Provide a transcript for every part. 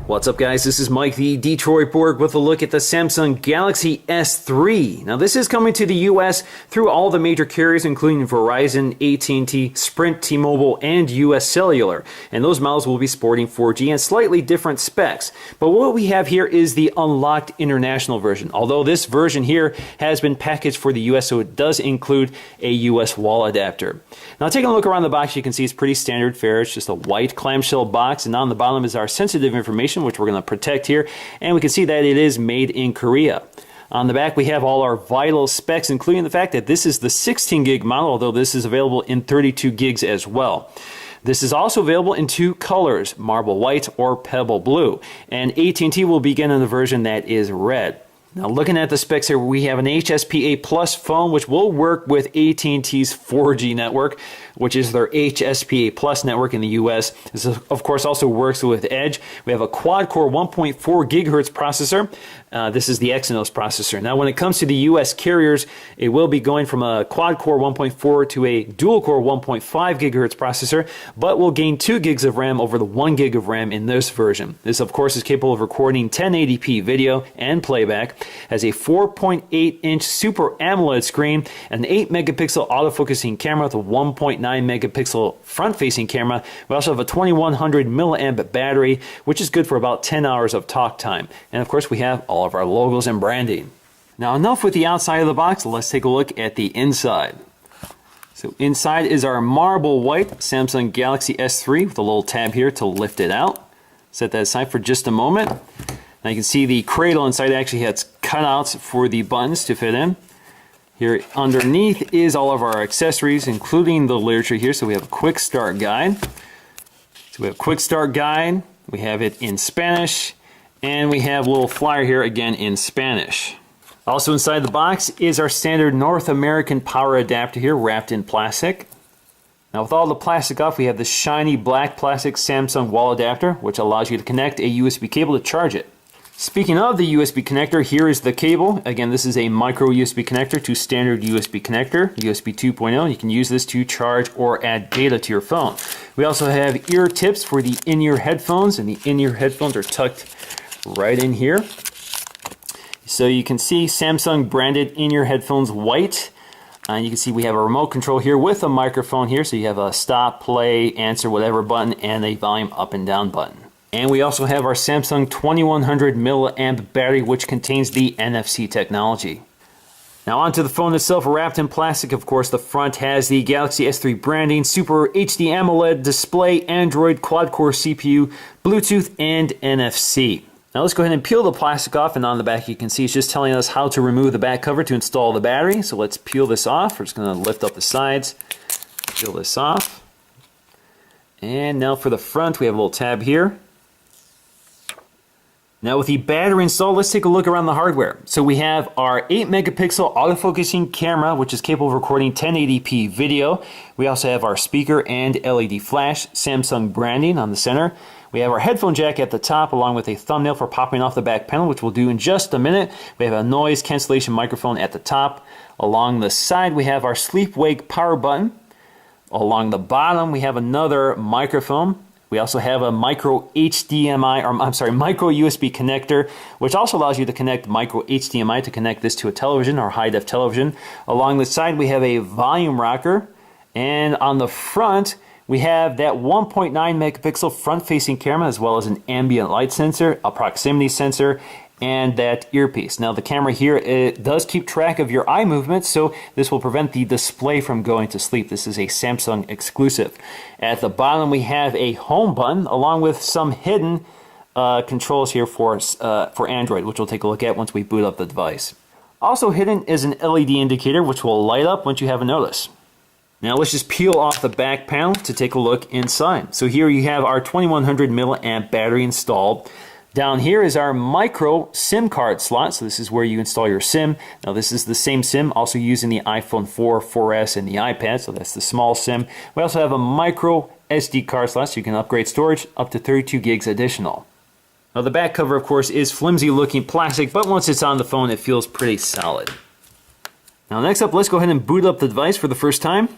What's up, guys? This is Mike the Detroit Borg with a look at the Samsung Galaxy S3. Now this is coming to the US through all the major carriers including Verizon, AT&T, Sprint, T-Mobile, and US Cellular. And those models will be sporting 4G and slightly different specs. But what we have here is the unlocked international version. Although this version here has been packaged for the US, so it does include a US wall adapter. Now taking a look around the box, you can see it's pretty standard fare. It's just a white clamshell box, and on the bottom is our sensitive information, which we're going to protect here, and we can see that it is made in Korea. On the back we have all our vital specs, including the fact that this is the 16 gig model, although this is available in 32 gigs as well. This is also available in two colors, marble white or pebble blue, and AT&T will begin in the version that is red. Now looking at the specs here, we have an HSPA Plus phone which will work with AT&T's 4G network, which is their HSPA Plus network in the US. This of course also works with Edge. We have a quad-core 1.4 gigahertz processor. This is the Exynos processor. Now when it comes to the US carriers, it will be going from a quad-core 1.4 to a dual-core 1.5 gigahertz processor, but will gain 2 gigs of RAM over the 1 gig of RAM in this version. This of course is capable of recording 1080p video and playback, has a 4.8-inch Super AMOLED screen, an 8-megapixel autofocusing camera with a 1.9 megapixel front-facing camera. We also have a 2100 milliamp battery, which is good for about 10 hours of talk time. And of course we have all of our logos and branding. Now enough with the outside of the box, let's take a look at the inside. So inside is our marble white Samsung Galaxy S3 with a little tab here to lift it out. Set that aside for just a moment. Now you can see the cradle inside actually has cutouts for the buttons to fit in. Here underneath is all of our accessories, including the literature here. So we have a quick start guide. So we have a quick start guide. We have it in Spanish, and we have a little flyer here again in Spanish. Also inside the box is our standard North American power adapter here, wrapped in plastic. Now with all the plastic off, we have the shiny black plastic Samsung wall adapter, which allows you to connect a USB cable to charge it. Speaking of the USB connector, here is the cable. Again, this is a micro USB connector to standard USB connector, USB 2.0. You can use this to charge or add data to your phone. We also have ear tips for the in-ear headphones, and the in-ear headphones are tucked right in here. So you can see Samsung branded in-ear headphones white. And you can see we have a remote control here with a microphone here. So you have a stop, play, answer, whatever button, and a volume up and down button. And we also have our Samsung 2100 milliamp battery, which contains the NFC technology. Now onto the phone itself, wrapped in plastic. Of course, the front has the Galaxy S3 branding, Super HD AMOLED display, Android quad-core CPU, Bluetooth, and NFC. Now let's go ahead and peel the plastic off, and on the back you can see it's just telling us how to remove the back cover to install the battery. So let's peel this off. We're just going to lift up the sides, peel this off. And now for the front, we have a little tab here. Now with the battery installed, let's take a look around the hardware. So we have our 8-megapixel autofocusing camera, which is capable of recording 1080p video. We also have our speaker and LED flash, Samsung branding on the center. We have our headphone jack at the top, along with a thumbnail for popping off the back panel, which we'll do in just a minute. We have a noise cancellation microphone at the top. Along the side, we have our sleep-wake power button. Along the bottom, we have another microphone. We also have a micro HDMI, or I'm sorry, micro USB connector, which also allows you to connect micro HDMI to connect this to a television or high-def television. Along the side, we have a volume rocker, and on the front, we have that 1.9 megapixel front-facing camera, as well as an ambient light sensor, a proximity sensor, and that earpiece. Now the camera here, it does keep track of your eye movements, so this will prevent the display from going to sleep. This is a Samsung exclusive. At the bottom we have a home button, along with some hidden controls here for Android, which we'll take a look at once we boot up the device. Also hidden is an LED indicator, which will light up once you have a notice. Now let's just peel off the back panel to take a look inside. So here you have our 2100 milliamp battery installed. Down here is our micro SIM card slot. So this is where you install your SIM. Now this is the same SIM also used in the iPhone 4, 4S, and the iPad. So that's the small SIM. We also have a micro SD card slot, so you can upgrade storage up to 32 gigs additional. Now the back cover, of course, is flimsy looking plastic, but once it's on the phone, it feels pretty solid. Now next up, let's go ahead and boot up the device for the first time.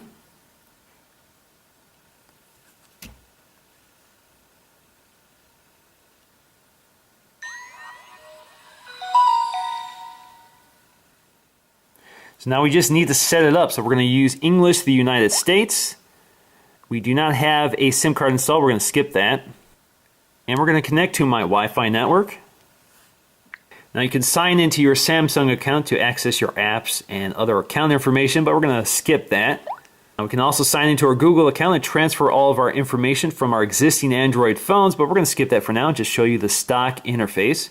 So now we just need to set it up. So we're going to use English, the United States. We do not have a SIM card installed. We're going to skip that. And we're going to connect to my Wi-Fi network. Now you can sign into your Samsung account to access your apps and other account information, but we're going to skip that. Now we can also sign into our Google account and transfer all of our information from our existing Android phones, but we're going to skip that for now, just show you the stock interface.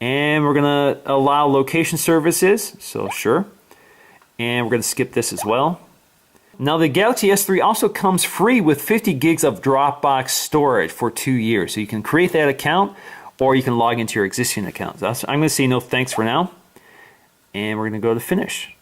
And we're going to allow location services, so sure. And we're going to skip this as well. Now the Galaxy S3 also comes free with 50 gigs of Dropbox storage for 2 years. So you can create that account or you can log into your existing account. So I'm going to say no thanks for now. And we're going to go to finish.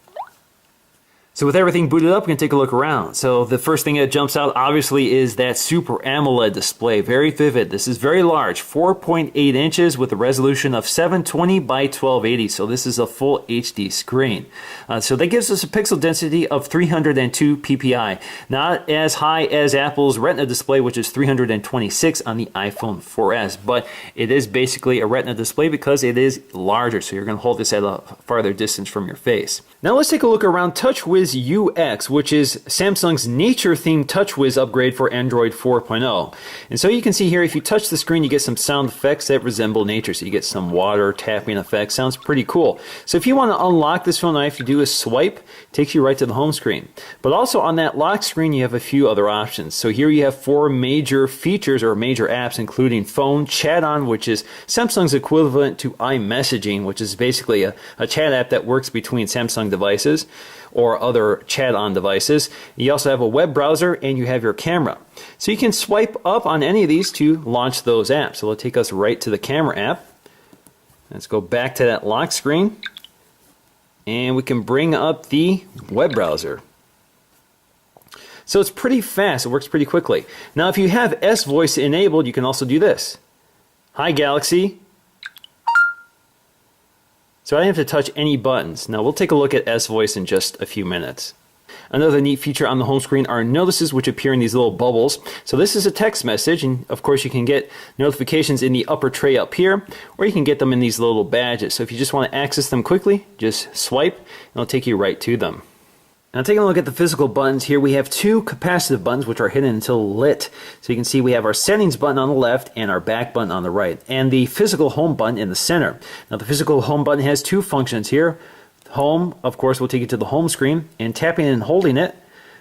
So with everything booted up, we can take a look around. So the first thing that jumps out obviously is that Super AMOLED display. Very vivid. This is very large, 4.8 inches with a resolution of 720 by 1280. So this is a full HD screen. So that gives us a pixel density of 302 ppi. Not as high as Apple's Retina display, which is 326 on the iPhone 4S. But it is basically a Retina display because it is larger. So you're going to hold this at a farther distance from your face. Now let's take a look around TouchWiz UX, which is Samsung's nature-themed TouchWiz upgrade for Android 4.0. And so you can see here, if you touch the screen, you get some sound effects that resemble nature. So you get some water tapping effects. Sounds pretty cool. So if you want to unlock this phone, all you have to do is swipe. Takes you right to the home screen. But also on that lock screen, you have a few other options. So here you have 4 major features or major apps, including Phone, Chat On, which is Samsung's equivalent to iMessaging, which is basically a chat app that works between Samsung devices or other chat on devices. You also have a web browser and you have your camera. So you can swipe up on any of these to launch those apps. So it'll take us right to the camera app. Let's go back to that lock screen and we can bring up the web browser. So it's pretty fast, it works pretty quickly. Now if you have S Voice enabled, you can also do this. Hi Galaxy. So I don't have to touch any buttons. Now we'll take a look at S Voice in just a few minutes. Another neat feature on the home screen are notices, which appear in these little bubbles. So this is a text message, and of course you can get notifications in the upper tray up here, or you can get them in these little badges. So if you just want to access them quickly, just swipe, and it'll take you right to them. Now taking a look at the physical buttons here, we have 2 capacitive buttons which are hidden until lit. So you can see we have our settings button on the left and our back button on the right, and the physical home button in the center. Now the physical home button has 2 functions here. Home, of course, will take you to the home screen, and tapping and holding it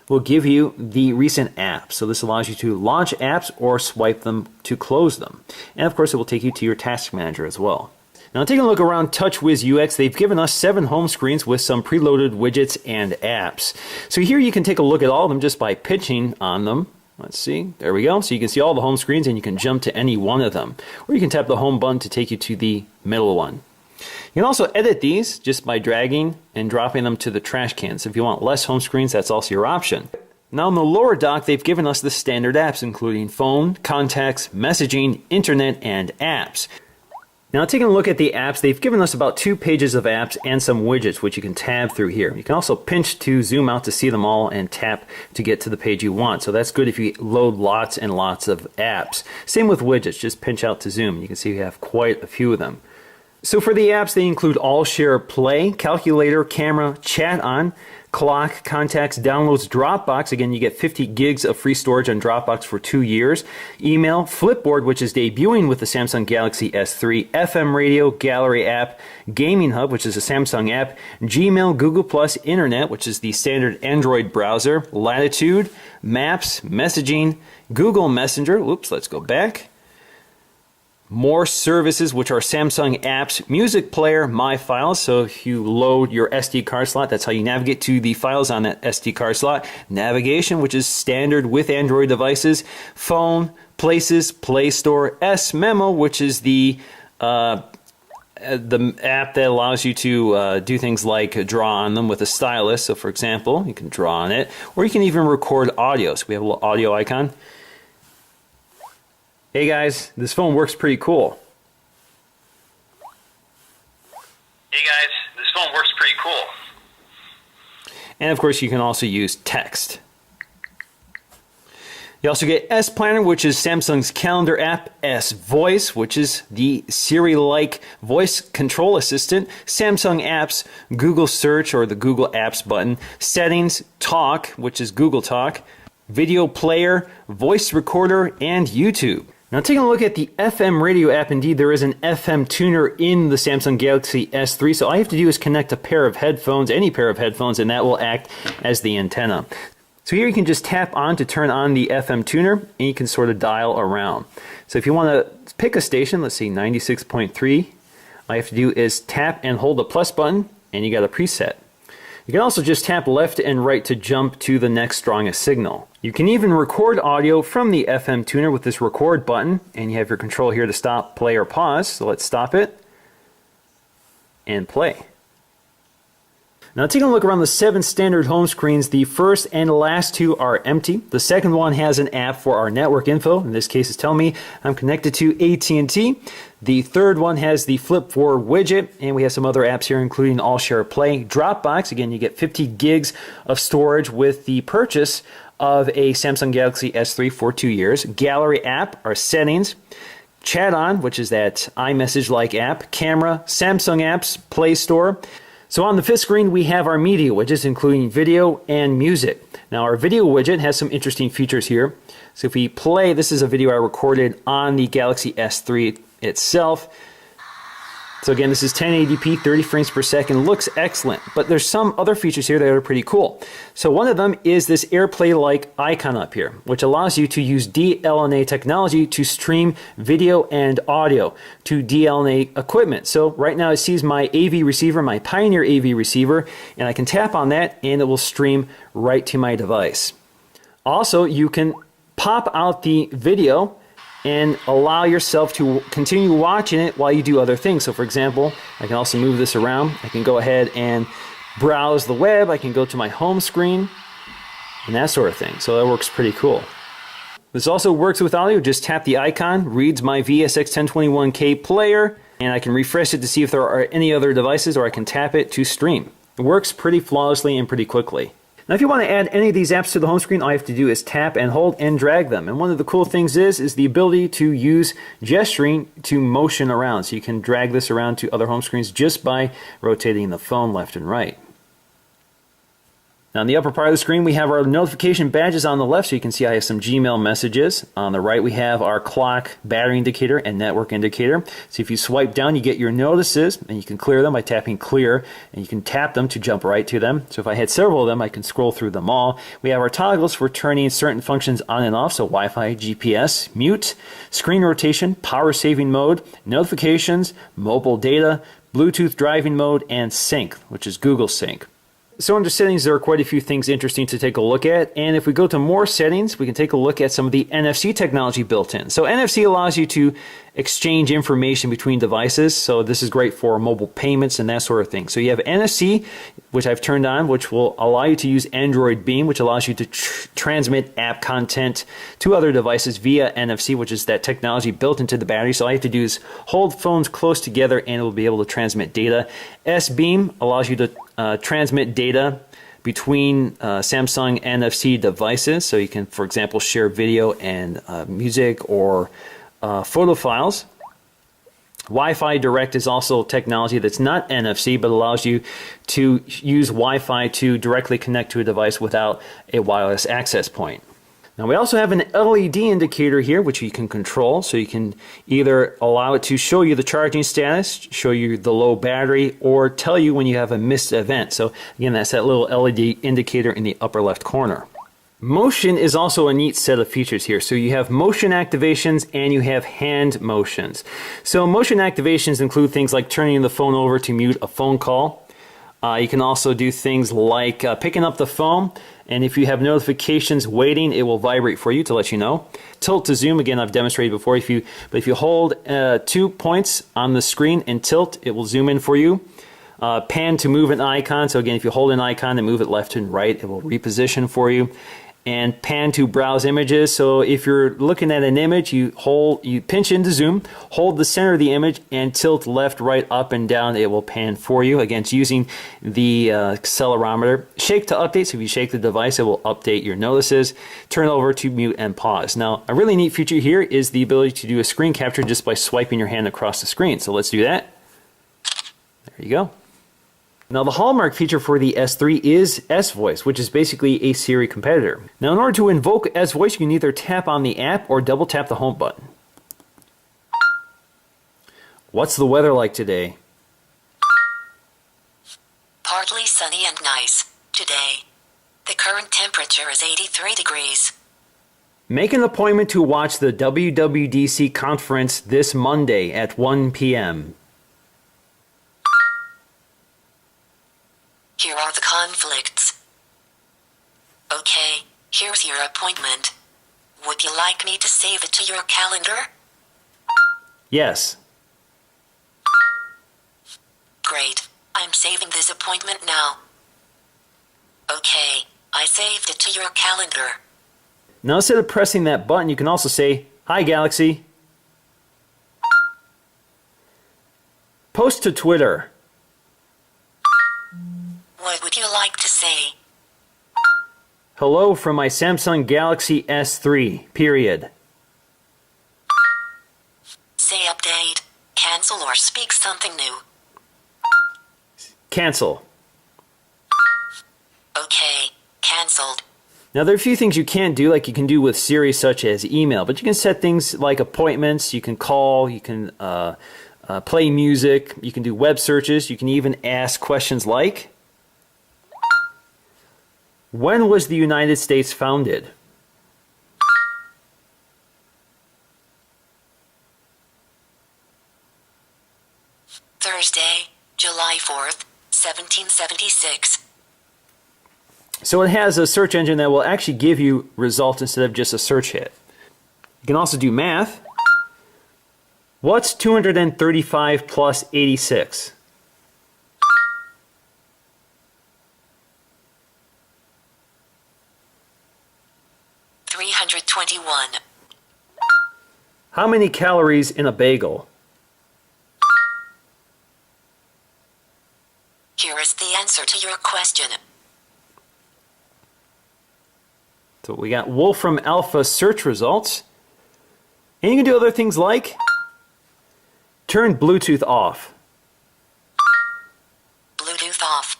will give you the recent apps. So this allows you to launch apps or swipe them to close them. And of course it will take you to your task manager as well. Now taking a look around TouchWiz UX, they've given us 7 home screens with some preloaded widgets and apps. So here you can take a look at all of them just by pinching on them. Let's see, there we go. So you can see all the home screens and you can jump to any one of them. Or you can tap the home button to take you to the middle one. You can also edit these just by dragging and dropping them to the trash can. So if you want less home screens, that's also your option. Now in the lower dock, they've given us the standard apps, including phone, contacts, messaging, internet, and apps. Now taking a look at the apps, they've given us about 2 pages of apps and some widgets which you can tab through here. You can also pinch to zoom out to see them all and tap to get to the page you want. So that's good if you load lots and lots of apps. Same with widgets, just pinch out to zoom. You can see we have quite a few of them. So for the apps, they include AllShare Play, Calculator, Camera, Chat On, Clock, Contacts, Downloads, Dropbox. Again, you get 50 gigs of free storage on Dropbox for 2 years. Email, Flipboard, which is debuting with the Samsung Galaxy S3, FM Radio, Gallery app, Gaming Hub, which is a Samsung app, Gmail, Google+, Internet, which is the standard Android browser, Latitude, Maps, Messaging, Google Messenger. Oops, let's go back. More services, which are Samsung apps, music player, My Files. So if you load your SD card slot, that's how you navigate to the files on that SD card slot. Navigation, which is standard with Android devices. Phone, Places, Play Store. S-Memo, which is the app that allows you to do things like draw on them with a stylus. So for example, you can draw on it, or you can even record audio. So we have a little audio icon. Hey guys, this phone works pretty cool. Hey guys, this phone works pretty cool. And of course you can also use text. You also get S Planner, which is Samsung's calendar app, S Voice, which is the Siri-like voice control assistant, Samsung Apps, Google Search or the Google Apps button, Settings, Talk, which is Google Talk, Video Player, Voice Recorder, and YouTube. Now taking a look at the FM radio app, indeed there is an FM tuner in the Samsung Galaxy S3, so all I have to do is connect a pair of headphones, any pair of headphones, and that will act as the antenna. So here you can just tap on to turn on the FM tuner, and you can sort of dial around. So if you want to pick a station, let's see, 96.3, all you have to do is tap and hold the plus button, and you got a preset. You can also just tap left and right to jump to the next strongest signal. You can even record audio from the FM tuner with this record button, and you have your control here to stop, play, or pause. So let's stop it and play. Now taking a look around the 7 standard home screens, the first and last 2 are empty. The second one has an app for our network info. In this case, it's telling me I'm connected to AT&T. The third one has the Flip Forward widget, and we have some other apps here, including AllShare Play. Dropbox, again, you get 50 gigs of storage with the purchase of a Samsung Galaxy S3 for 2 years. Gallery app, our settings. Chat On, which is that iMessage-like app. Camera, Samsung Apps, Play Store. So on the 5th screen, we have our media widgets, including video and music. Now our video widget has some interesting features here. So if we play, this is a video I recorded on the Galaxy S3 itself. So again, this is 1080p, 30 frames per second, looks excellent, but there's some other features here that are pretty cool. So one of them is this AirPlay-like icon up here, which allows you to use DLNA technology to stream video and audio to DLNA equipment. So right now it sees my AV receiver, my Pioneer AV receiver, and I can tap on that and it will stream right to my device. Also, you can pop out the video and allow yourself to continue watching it while you do other things. So for example, I can also move this around. I can go ahead and browse the web. I can go to my home screen and that sort of thing. So that works pretty cool. This also works with audio. Just tap the icon, reads my VSX1021K player, and I can refresh it to see if there are any other devices, or I can tap it to stream. It works pretty flawlessly and pretty quickly. Now if you want to add any of these apps to the home screen, all you have to do is tap and hold and drag them. And one of the cool things is the ability to use gesturing to motion around. So you can drag this around to other home screens just by rotating the phone left and right. Now in the upper part of the screen, we have our notification badges on the left, so you can see I have some Gmail messages. On the right, we have our clock, battery indicator, and network indicator. So if you swipe down, you get your notices, and you can clear them by tapping clear, and you can tap them to jump right to them. So if I had several of them, I can scroll through them all. We have our toggles for turning certain functions on and off, so Wi-Fi, GPS, mute, screen rotation, power saving mode, notifications, mobile data, Bluetooth driving mode, and sync, which is Google Sync. So under settings, there are quite a few things interesting to take a look at. And if we go to more settings, we can take a look at some of the NFC technology built in. So NFC allows you to exchange information between devices. So this is great for mobile payments and that sort of thing. So you have NFC, which I've turned on, which will allow you to use Android Beam, which allows you to transmit app content to other devices via NFC, which is that technology built into the battery. So all you have to do is hold phones close together and it will be able to transmit data. S-Beam allows you to transmit data between Samsung NFC devices. So you can, for example, share video and music or photo files. Wi-Fi Direct is also technology that's not NFC, but allows you to use Wi-Fi to directly connect to a device without a wireless access point. Now we also have an LED indicator here which you can control, so you can either allow it to show you the charging status, show you the low battery, or tell you when you have a missed event. So again, that's that little LED indicator in the upper left corner. Motion is also a neat set of features here. So you have motion activations and you have hand motions. So motion activations include things like turning the phone over to mute a phone call. You can also do things like picking up the phone, and if you have notifications waiting, it will vibrate for you to let you know. Tilt to zoom, again, I've demonstrated before. If you hold 2 points on the screen and tilt, it will zoom in for you. Pan to move an icon. So again, if you hold an icon and move it left and right, it will reposition for you. and pan to browse images. So if you're looking at an image, you pinch into zoom, hold the center of the image, and tilt left, right, up, and down. It will pan for you. Again, it's using the accelerometer. Shake to update. So if you shake the device, it will update your notices. Turn over to mute and pause. Now, a really neat feature here is the ability to do a screen capture just by swiping your hand across the screen. So let's do that. There you go. Now the hallmark feature for the S3 is S-Voice, which is basically a Siri competitor. Now in order to invoke S-Voice, you can either tap on the app or double tap the home button. What's the weather like today? Partly sunny and nice today. The current temperature is 83 degrees. Make an appointment to watch the WWDC conference this Monday at 1 p.m. Here are the conflicts. Okay, here's your appointment. Would you like me to save it to your calendar? Yes. Great, I'm saving this appointment now. Okay, I saved it to your calendar. Now instead of pressing that button, you can also say, "Hi Galaxy." Post to Twitter. What would you like to say? Hello from my Samsung Galaxy S3, period. Say update, cancel, or speak something new. Cancel. Okay, cancelled. Now there are a few things you can't do like you can do with Siri, such as email, but you can set things like appointments, you can call, you can play music, you can do web searches, you can even ask questions like, when was the United States founded? Thursday, July 4th, 1776. So it has a search engine that will actually give you results instead of just a search hit. You can also do math. What's 235 plus 86? $321. How many calories in a bagel? Here is the answer to your question. So we got Wolfram Alpha search results. And you can do other things like turn Bluetooth off. Bluetooth off.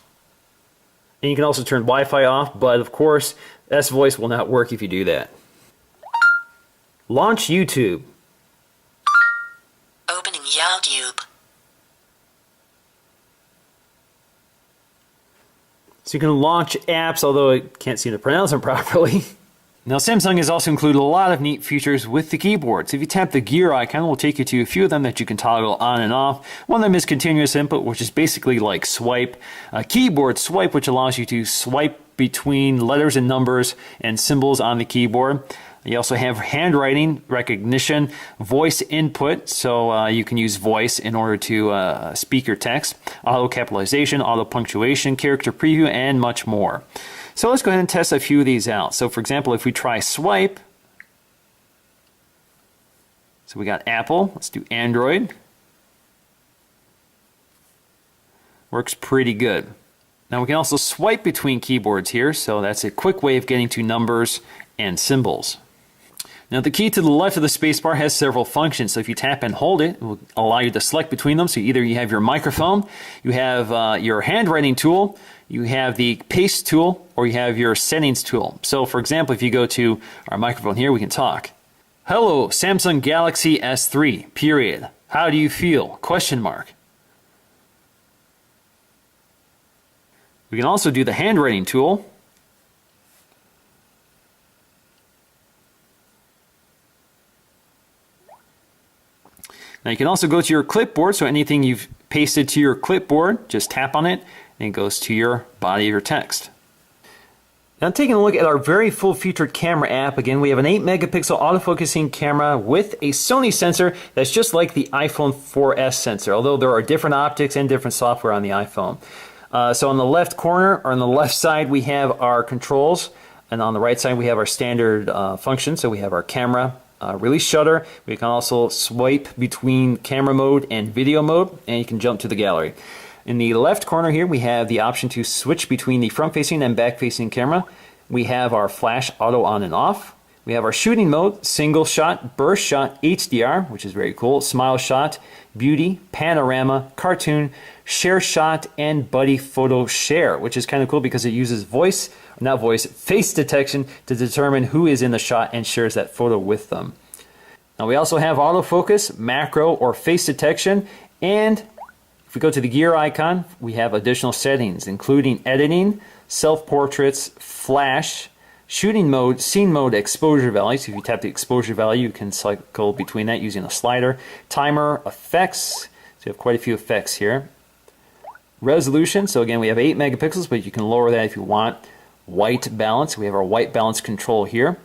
And you can also turn Wi-Fi off, but of course, S-Voice will not work if you do that. Launch YouTube. Opening YouTube. So you can launch apps, although I can't seem to pronounce them properly. Now Samsung has also included a lot of neat features with the keyboard. So if you tap the gear icon, it will take you to a few of them that you can toggle on and off. One of them is continuous input, which is basically like swipe. Keyboard swipe, which allows you to swipe between letters and numbers and symbols on the keyboard. You also have handwriting recognition, voice input, so you can use voice in order to speak your text, auto capitalization, auto punctuation, character preview, and much more. So let's go ahead and test a few of these out. So for example, if we try swipe, so we got Apple, let's do Android. Works pretty good. Now we can also swipe between keyboards here, so that's a quick way of getting to numbers and symbols. Now the key to the left of the spacebar has several functions, so if you tap and hold it, it will allow you to select between them. So either you have your microphone, you have your handwriting tool, you have the paste tool, or you have your settings tool. So for example, if you go to our microphone here, we can talk. Hello, Samsung Galaxy S3, period. How do you feel? Question mark. We can also do the handwriting tool. Now you can also go to your clipboard, so anything you've pasted to your clipboard, just tap on it, and it goes to your body of your text. Now taking a look at our very full-featured camera app, again we have an 8-megapixel autofocusing camera with a Sony sensor that's just like the iPhone 4S sensor, although there are different optics and different software on the iPhone. So on the left corner, or on the left side, we have our controls. And on the right side, we have our standard function. So we have our camera, release shutter. We can also swipe between camera mode and video mode, and you can jump to the gallery. In the left corner here, we have the option to switch between the front-facing and back-facing camera. We have our flash auto on and off. We have our shooting mode, single shot, burst shot, HDR, which is very cool, smile shot, beauty, panorama, cartoon, share shot, and buddy photo share, which is kind of cool because it uses face detection to determine who is in the shot and shares that photo with them. Now we also have autofocus, macro, or face detection, and if we go to the gear icon, we have additional settings, including editing, self-portraits, flash, shooting mode, scene mode, exposure value. So if you tap the exposure value, you can cycle between that using a slider. Timer, effects. So you have quite a few effects here. Resolution. So again, we have 8 megapixels, but you can lower that if you want. White balance. We have our white balance control here.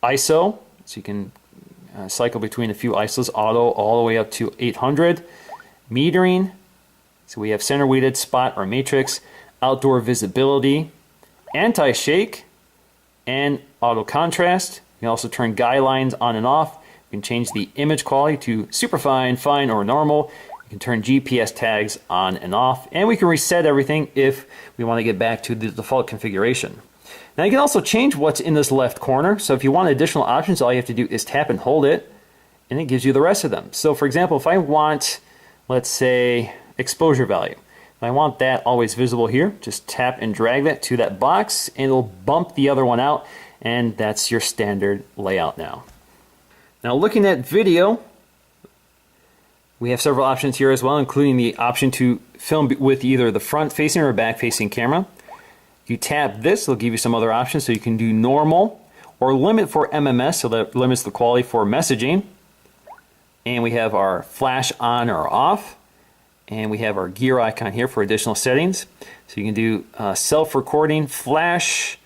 ISO. So you can cycle between a few ISOs, auto all the way up to 800. Metering. So we have center weighted, spot, or matrix. Outdoor visibility. Anti-shake, and auto contrast. You can also turn guidelines on and off. You can change the image quality to superfine, fine, or normal. You can turn GPS tags on and off, and we can reset everything if we want to get back to the default configuration. Now you can also change what's in this left corner. So if you want additional options, all you have to do is tap and hold it, and it gives you the rest of them. So for example, if I want, let's say, exposure value, I want that always visible here. Just tap and drag that to that box and it'll bump the other one out, and that's your standard layout now. Now looking at video, we have several options here as well, including the option to film with either the front facing or back facing camera. You tap this, it'll give you some other options, so you can do normal or limit for MMS, so that limits the quality for messaging. And we have our flash on or off. And we have our gear icon here for additional settings. So you can do self-recording, flash,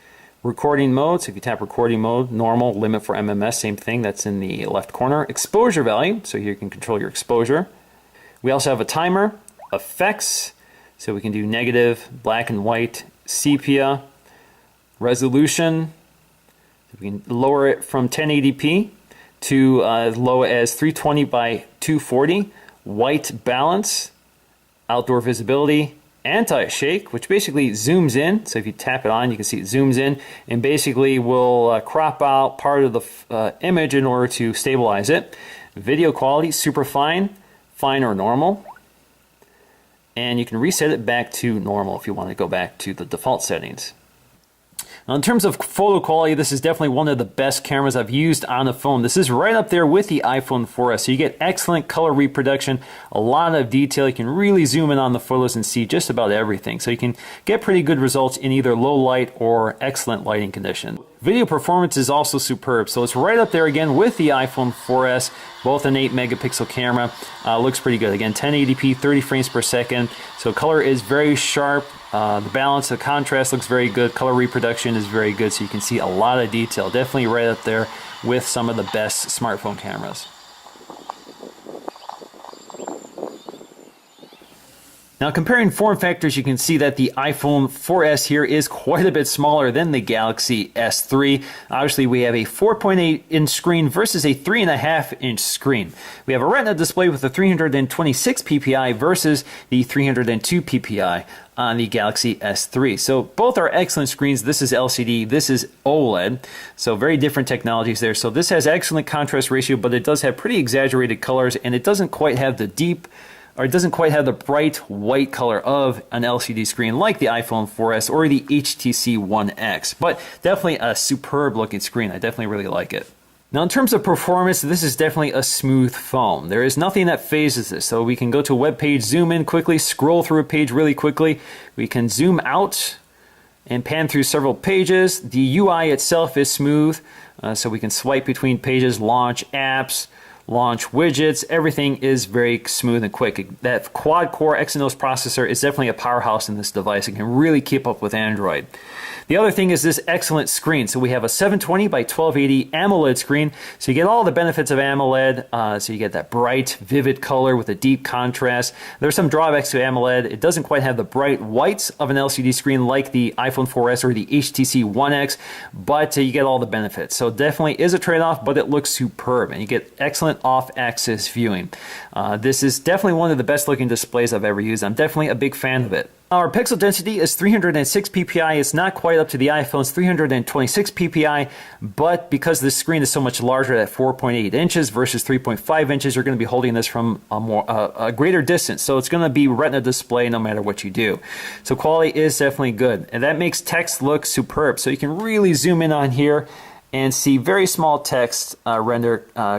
recording mode. So if you tap recording mode, normal, limit for MMS, same thing, that's in the left corner. Exposure value, so here you can control your exposure. We also have a timer, effects, so we can do negative, black and white, sepia, resolution. We can lower it from 1080p to as low as 320 by 240, white balance, outdoor visibility, anti-shake, which basically zooms in. So if you tap it on, you can see it zooms in and basically will crop out part of the image in order to stabilize it. Video quality, super fine, fine or normal. And you can reset it back to normal if you want to go back to the default settings. Now, in terms of photo quality, this is definitely one of the best cameras I've used on a phone. This is right up there with the iPhone 4S. So you get excellent color reproduction, a lot of detail. You can really zoom in on the photos and see just about everything. So you can get pretty good results in either low light or excellent lighting condition. Video performance is also superb. So it's right up there again with the iPhone 4S, both an 8 megapixel camera. Looks pretty good. Again, 1080p, 30 frames per second. So color is very sharp. The balance, the contrast looks very good. Color reproduction is very good, so you can see a lot of detail. Definitely right up there with some of the best smartphone cameras. Now, comparing form factors, you can see that the iPhone 4S here is quite a bit smaller than the Galaxy S3. Obviously, we have a 4.8-inch screen versus a 3.5-inch screen. We have a Retina display with a 326 ppi versus the 302 ppi on the Galaxy S3. So both are excellent screens. This is LCD, this is OLED. So very different technologies there. So this has excellent contrast ratio, but it does have pretty exaggerated colors, and it doesn't quite have the it doesn't quite have the bright white color of an LCD screen like the iPhone 4S or the HTC One X. But definitely a superb looking screen. I definitely really like it. Now, in terms of performance, this is definitely a smooth phone. There is nothing that phases this. So we can go to a web page, zoom in quickly, scroll through a page really quickly. We can zoom out and pan through several pages. The UI itself is smooth, so we can swipe between pages, launch apps, launch widgets. Everything is very smooth and quick. That quad-core Exynos processor is definitely a powerhouse in this device. It can really keep up with Android. The other thing is this excellent screen. So we have a 720 by 1280 AMOLED screen. So you get all the benefits of AMOLED. So you get that bright, vivid color with a deep contrast. There's some drawbacks to AMOLED. It doesn't quite have the bright whites of an LCD screen like the iPhone 4S or the HTC One X, but you get all the benefits. So definitely is a trade-off, but it looks superb, and you get excellent off-axis viewing. This is definitely one of the best looking displays I've ever used. I'm definitely a big fan of it. Our pixel density is 306 ppi. It's not quite up to the iPhone's 326 ppi, but because this screen is so much larger at 4.8 inches versus 3.5 inches, you're going to be holding this from a greater distance. So it's going to be Retina display no matter what you do. So quality is definitely good, and that makes text look superb. So you can really zoom in on here and see very small text render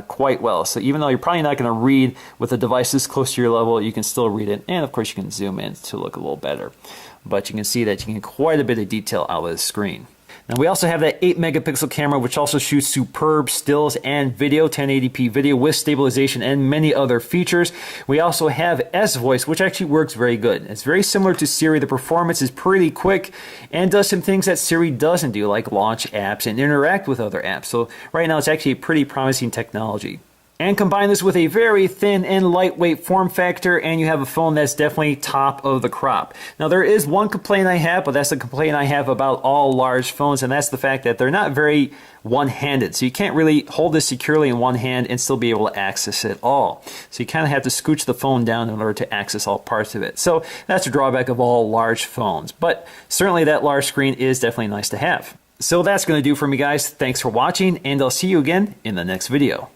quite well. So even though you're probably not going to read with the device this close to your level, you can still read it. And of course you can zoom in to look a little better. But you can see that you can get quite a bit of detail out of the screen. Now we also have that 8 megapixel camera, which also shoots superb stills and video, 1080p video with stabilization and many other features. We also have S-Voice, which actually works very good. It's very similar to Siri. The performance is pretty quick and does some things that Siri doesn't do, like launch apps and interact with other apps. So right now it's actually a pretty promising technology. And combine this with a very thin and lightweight form factor, and you have a phone that's definitely top of the crop. Now, there is one complaint I have, but that's the complaint I have about all large phones, and that's the fact that they're not very one-handed. So you can't really hold this securely in one hand and still be able to access it all. So you kind of have to scooch the phone down in order to access all parts of it. So that's a drawback of all large phones. But certainly that large screen is definitely nice to have. So that's going to do for me, guys. Thanks for watching, and I'll see you again in the next video.